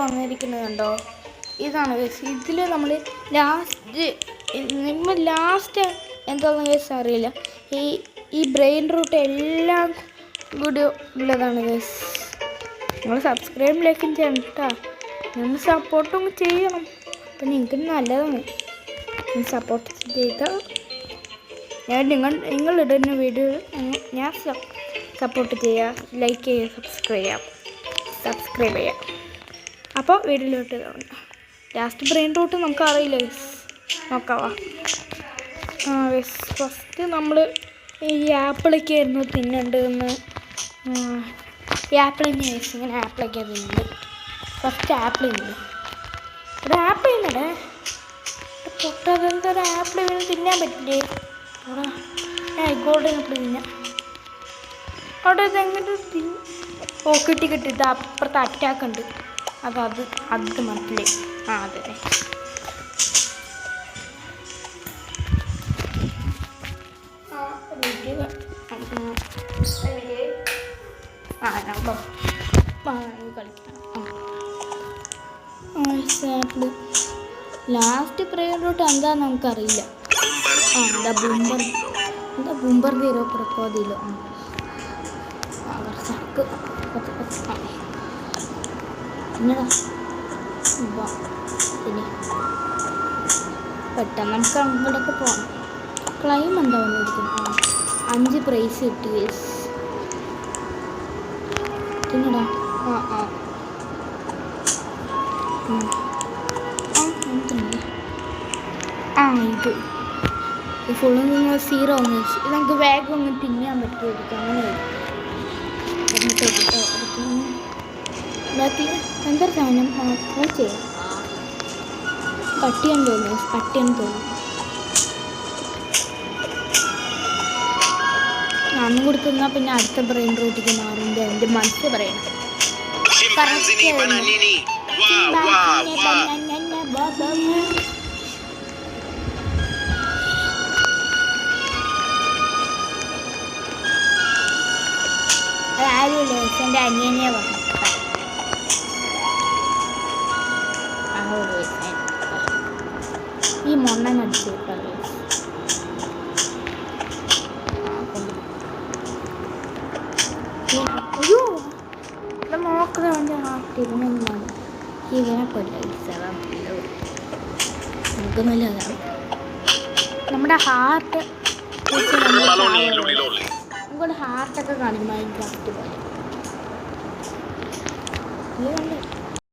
വന്നിരിക്കുന്നത് കണ്ടോ? ഇതാണ് ഗൈസ്. ഇതിൽ നമ്മൾ ലാസ്റ്റ് എന്താണെന്ന് ഗൈസ് അറിയില്ല. ഈ ബ്രെയിൻ റൂട്ട് എല്ലാം കൂടി ഉള്ളതാണ് ഗൈസ്. നിങ്ങൾ സബ്സ്ക്രൈബും ലൈക്കും ചെയ്യണം കേട്ടോ. നിങ്ങൾ സപ്പോർട്ടും ചെയ്യണം. അപ്പം നിങ്ങൾക്ക് നല്ലതാണ്. സപ്പോർട്ട് ചെയ്താൽ നിങ്ങളിടുന്ന വീഡിയോ ഞാൻ സപ്പോർട്ട് ചെയ്യുക, ലൈക്ക് ചെയ്യുക, സബ്സ്ക്രൈബ് ചെയ്യുക. അപ്പോൾ വീഡിയോയിലോട്ട് ലാസ്റ്റ് ബ്രെയിൻ റൂട്ട് നമുക്ക് അറിയില്ല ഗൈസ്. നോക്കാവാ. ഗൈസ് ഫസ്റ്റ് നമ്മൾ ഈ ആപ്പിളൊക്കെ ആയിരുന്നു തിന്നണ്ടെന്ന്. ഈ ആപ്പിൾ തന്നെ ഗൈസ്. ഇങ്ങനെ ആപ്പിളൊക്കെ തിന്നുന്നത്. ഫസ്റ്റ് ആപ്പിൾ തിന്നു. ഒരു ആപ്പിൾ തിന്നടേ പൊട്ടതെന്തൊരു ആപ്പിൾ വീണ് തിന്നാൻ പറ്റില്ലേ? ഗോൾഡൻ ആപ്പിൾ തിന്നാം. അവിടെ ഇതെങ്ങനെ കിട്ടി ഇത് അപ്പുറത്ത് അറ്റാക്ക് ഉണ്ട്. അത് മനസ്സിലായി. അതെ കളിക്കണം. ലാസ്റ്റ് ബ്രെയിൻ റൂട്ട് എന്താന്ന് നമുക്കറിയില്ല. എന്താ ബുംബർ തീരോ ക്രൊക്കോഡിലോ പിന്നെ പെട്ടെന്ന് നമുക്ക് അങ്ങോട്ടൊക്കെ പോകണം. ക്ലൈം എന്താ വന്നിരിക്കുന്നത്? 5 പ്രൈസ് കിട്ടി ഗൈസ്. പിന്നെടാ ഇത് ഫുള്ള് നിങ്ങൾ 0 ഒന്ന് വെച്ച് ഇത് നമുക്ക് വേഗം ഒന്ന് തിന്നാൻ പറ്റുമായിരിക്കും. അങ്ങനെ എന്തൊരു സാധനം പൂച്ചയോ പട്ടിയെന്ന് തോന്നുന്നു. അന്നും കൂടി തിന്നാൽ പിന്നെ അടുത്ത ബ്രെയിൻ റൂട്ടിക്ക് മാറുമ്പോൾ എൻ്റെ മനസ്സ് പറയണം. അതാരുമില്ല എൻ്റെ അനിയനെ പറഞ്ഞു. ഈ മൊണ്ണൻ അടിച്ചു കിട്ടാറ്. അയ്യോ നോക്കുന്ന വേണ്ടി തിരിഞ്ഞൊന്നാണ് ഇവനെ നമുക്ക് നല്ലതാണ്. നമ്മുടെ ഹാർട്ട് നമുക്കൊരു ഹാർട്ടൊക്കെ കാണിക്കും. മൈൻഡ് ക്രാഫ്റ്റ് പോലെ